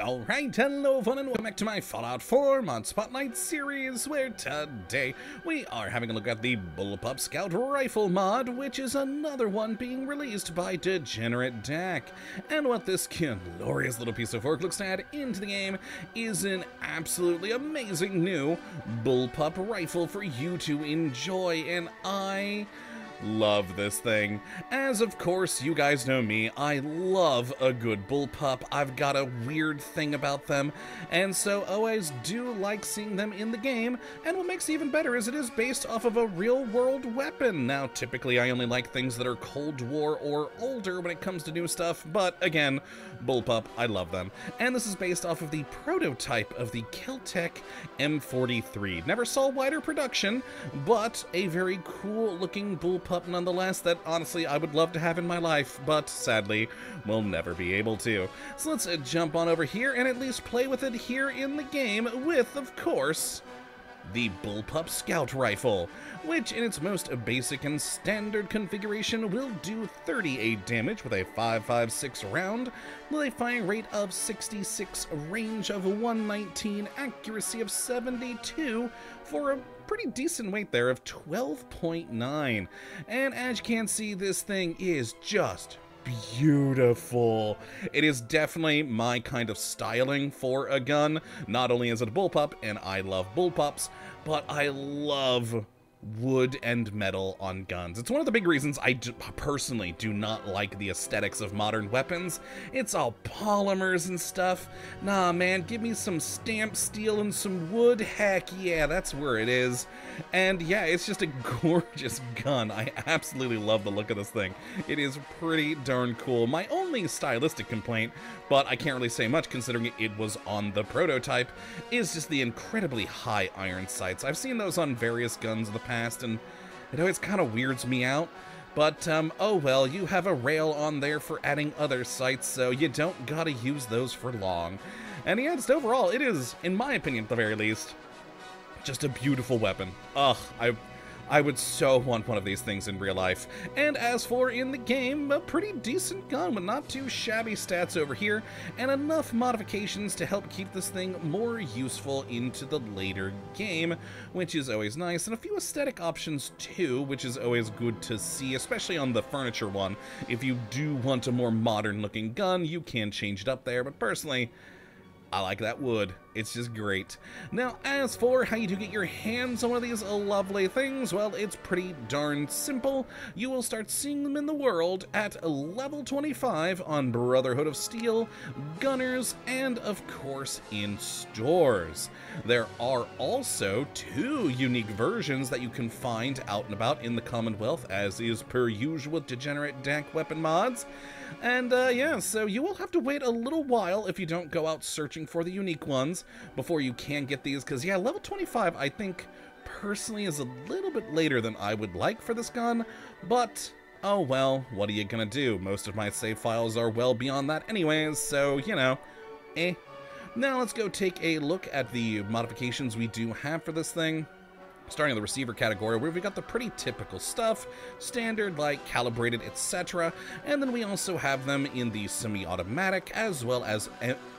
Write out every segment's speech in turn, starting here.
Alright, hello everyone and welcome back to my Fallout 4 Mod Spotlight series, where today we are having a look at the Bullpup Scout Rifle mod, which is another one being released by Degenerate Dak. And what this glorious little piece of work looks to add into the game is an absolutely amazing new Bullpup Rifle for you to enjoy, and I love this thing. As of course you guys know me, I love a good bullpup. I've got a weird thing about them, and so always do like seeing them in the game, and what makes it even better is it is based off of a real world weapon. Now typically I only like things that are Cold War or older when it comes to new stuff, but again, bullpup, I love them. And this is based off of the prototype of the Keltec M43. Never saw wider production, but a very cool looking bullpup nonetheless that honestly I would love to have in my life, but sadly we'll never be able to. So let's jump on over here and at least play with it here in the game with, of course, the Bullpup Scout Rifle, which in its most basic and standard configuration will do 38 damage with a 5.56 round, with a firing rate of 66, range of 119, accuracy of 72, for a pretty decent weight there of 12.9. And as you can see, this thing is just beautiful. It is definitely my kind of styling for a gun. Not only is it a bullpup, and I love bullpups, but I love wood and metal on guns. It's one of the big reasons I personally do not like the aesthetics of modern weapons. It's all polymers and stuff. Nah, man, give me some stamped steel and some wood. Heck yeah, that's where it is. And yeah, it's just a gorgeous gun. I absolutely love the look of this thing. It is pretty darn cool. My only stylistic complaint, but I can't really say much considering it was on the prototype, is just the incredibly high iron sights. I've seen those on various guns in the past, and it always kind of weirds me out. But, oh well, you have a rail on there for adding other sights, so you don't gotta use those for long. And yeah, just overall, it is, in my opinion at the very least, just a beautiful weapon. Ugh, I would so want one of these things in real life. And as for in the game, a pretty decent gun with not too shabby stats over here, and enough modifications to help keep this thing more useful into the later game, which is always nice, and a few aesthetic options too, which is always good to see, especially on the furniture one. If you do want a more modern looking gun, you can change it up there, but personally, I like that wood. It's just great. Now, as for how you do get your hands on one of these lovely things, well, it's pretty darn simple. You will start seeing them in the world at level 25 on Brotherhood of Steel, Gunners, and of course in stores. There are also 2 unique versions that you can find out and about in the Commonwealth, as is per usual with Degenerate Dak weapon mods. And yeah, so you will have to wait a little while if you don't go out searching for the unique ones before you can get these, because yeah, level 25 I think personally is a little bit later than I would like for this gun, but oh well, what are you gonna do? Most of my save files are well beyond that anyways, so you know, eh. Now let's go take a look at the modifications we do have for this thing. Starting in the receiver category, where we got the pretty typical stuff, standard, like calibrated, etc. And then we also have them in the semi-automatic as well as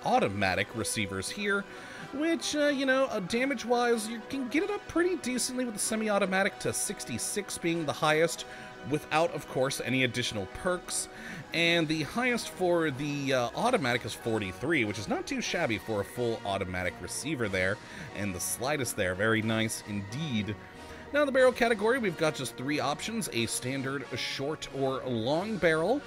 automatic receivers here, which, you know, damage-wise, you can get it up pretty decently with the semi-automatic to 66 being the highest, without, of course, any additional perks. And the highest for the automatic is 43, which is not too shabby for a full automatic receiver there. And the slightest there, very nice indeed. Now in the barrel category, we've got just 3 options, a standard, a short, or a long barrel.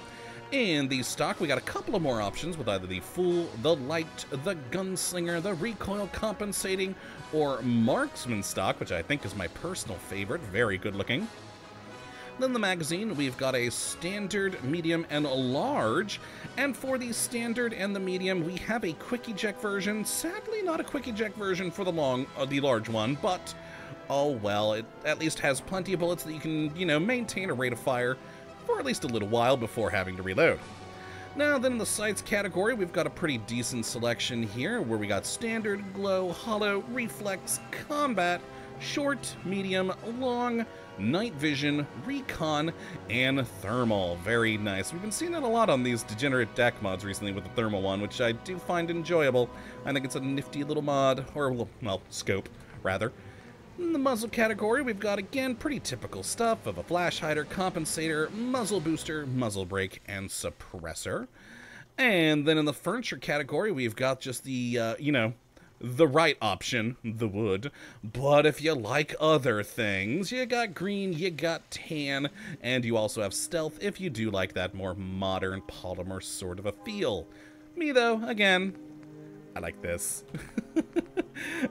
In the stock, we got a couple of more options with either the full, the light, the gunslinger, the recoil compensating, or marksman stock, which I think is my personal favorite, very good looking. Then the magazine, we've got a standard, medium, and a large. And for the standard and the medium, we have a quick eject version. Sadly, not a quick eject version for the large one, but oh well, it at least has plenty of bullets that you can, you know, maintain a rate of fire for at least a little while before having to reload. Now then in the sights category, we've got a pretty decent selection here, where we got standard, glow, hollow, reflex, combat, short, medium, long, night vision, recon, and thermal. Very nice. We've been seeing that a lot on these degenerate deck mods recently with the thermal one, which I do find enjoyable. I think it's a nifty little mod, or, well, scope, rather. In the muzzle category, we've got, again, pretty typical stuff of a flash hider, compensator, muzzle booster, muzzle brake, and suppressor. And then in the furniture category, we've got just the, you know, the right option, the wood. But if you like other things, you got green, you got tan, and you also have stealth if you do like that more modern polymer sort of a feel. Me, though, again, I like this.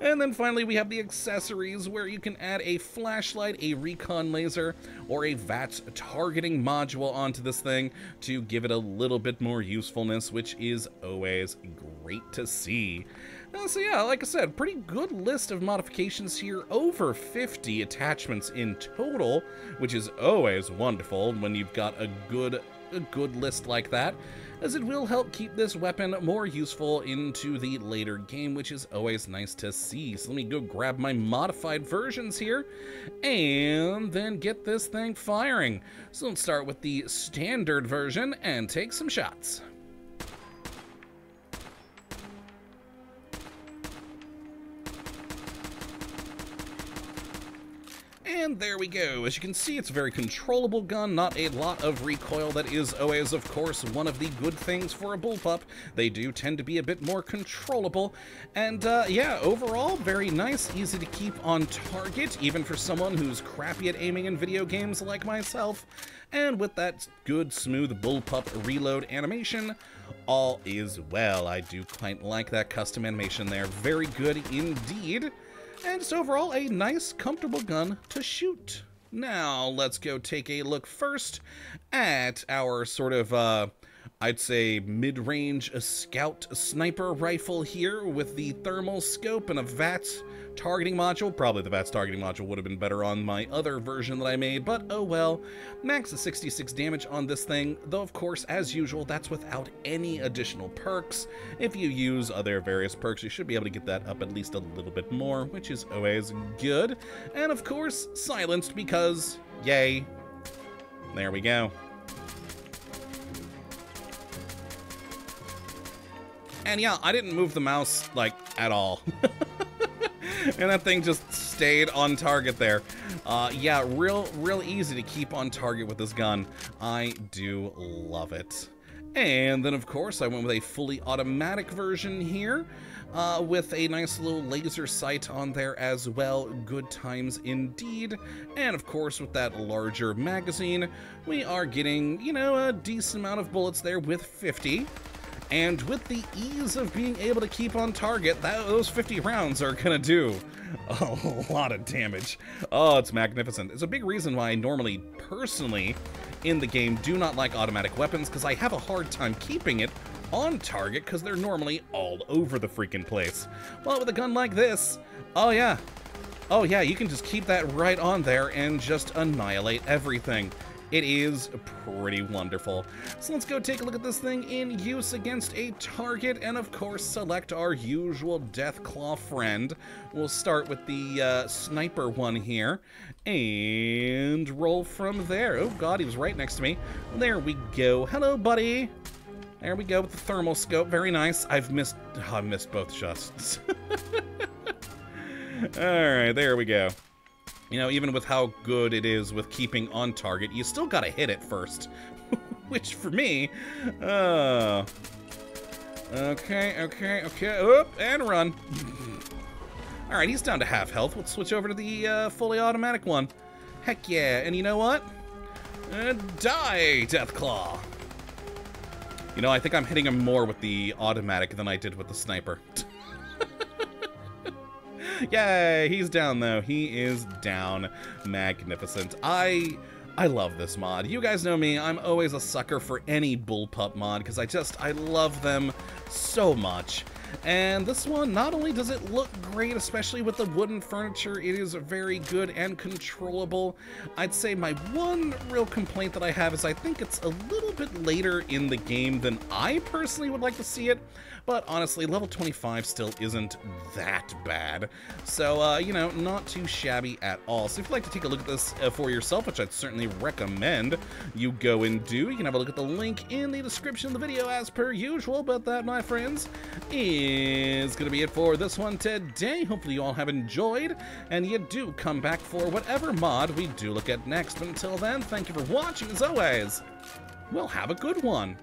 And then finally we have the accessories, where you can add a flashlight, a recon laser, or a VATS targeting module onto this thing to give it a little bit more usefulness, which is always great to see. So yeah, like I said, pretty good list of modifications here, over 50 attachments in total, which is always wonderful when you've got a good list like that, as it will help keep this weapon more useful into the later game, which is always nice to see. So let me go grab my modified versions here, and then get this thing firing. So let's start with the standard version and take some shots. And there we go. As you can see, it's a very controllable gun, not a lot of recoil. That is always, of course, one of the good things for a bullpup. They do tend to be a bit more controllable. And yeah, overall, very nice, easy to keep on target, even for someone who's crappy at aiming in video games like myself. And with that good, smooth bullpup reload animation, all is well. I do quite like that custom animation there. Very good indeed. And just overall, a nice, comfortable gun to shoot. Now, let's go take a look first at our sort of, I'd say, mid-range scout sniper rifle here with the thermal scope and a VATS targeting module. Probably the VATS targeting module would have been better on my other version that I made, but oh well. Max is 66 damage on this thing, though of course, as usual, that's without any additional perks. If you use other various perks, you should be able to get that up at least a little bit more, which is always good. And of course, silenced because, yay. There we go. And yeah, I didn't move the mouse, like, at all. And that thing just stayed on target there. Yeah, real easy to keep on target with this gun. I do love it. And then, of course, I went with a fully automatic version here, with a nice little laser sight on there as well. Good times indeed. And, of course, with that larger magazine, we are getting, you know, a decent amount of bullets there with 50. And with the ease of being able to keep on target, those 50 rounds are gonna do a lot of damage. Oh, it's magnificent. It's a big reason why I normally, personally, in the game, do not like automatic weapons, because I have a hard time keeping it on target, because they're normally all over the freaking place. Well, with a gun like this, oh yeah, you can just keep that right on there and just annihilate everything. It is pretty wonderful. So let's go take a look at this thing in use against a target, and of course select our usual Deathclaw friend. We'll start with the sniper one here, and roll from there. Oh god, he was right next to me. There we go. Hello, buddy. There we go with the thermal scope. Very nice. I missed both shots. Alright, there we go. You know, even with how good it is with keeping on target, you still gotta hit it first. Which, for me, okay, oop, and run. Alright, he's down to half health. Let's switch over to the fully automatic one. Heck yeah, and you know what? Die, Deathclaw! You know, I think I'm hitting him more with the automatic than I did with the sniper. Yay, he's down though. He is down. Magnificent. I love this mod. You guys know me, I'm always a sucker for any bullpup mod because I love them so much. And this one, not only does it look great, especially with the wooden furniture, it is very good and controllable. I'd say my one real complaint that I have is I think it's a little bit later in the game than I personally would like to see it. But honestly, level 25 still isn't that bad. So, you know, not too shabby at all. So if you'd like to take a look at this for yourself, which I'd certainly recommend you go and do, you can have a look at the link in the description of the video as per usual. But that, my friends, is going to be it for this one today. Hopefully you all have enjoyed, and you do come back for whatever mod we do look at next. But until then, thank you for watching. As always, well, have a good one.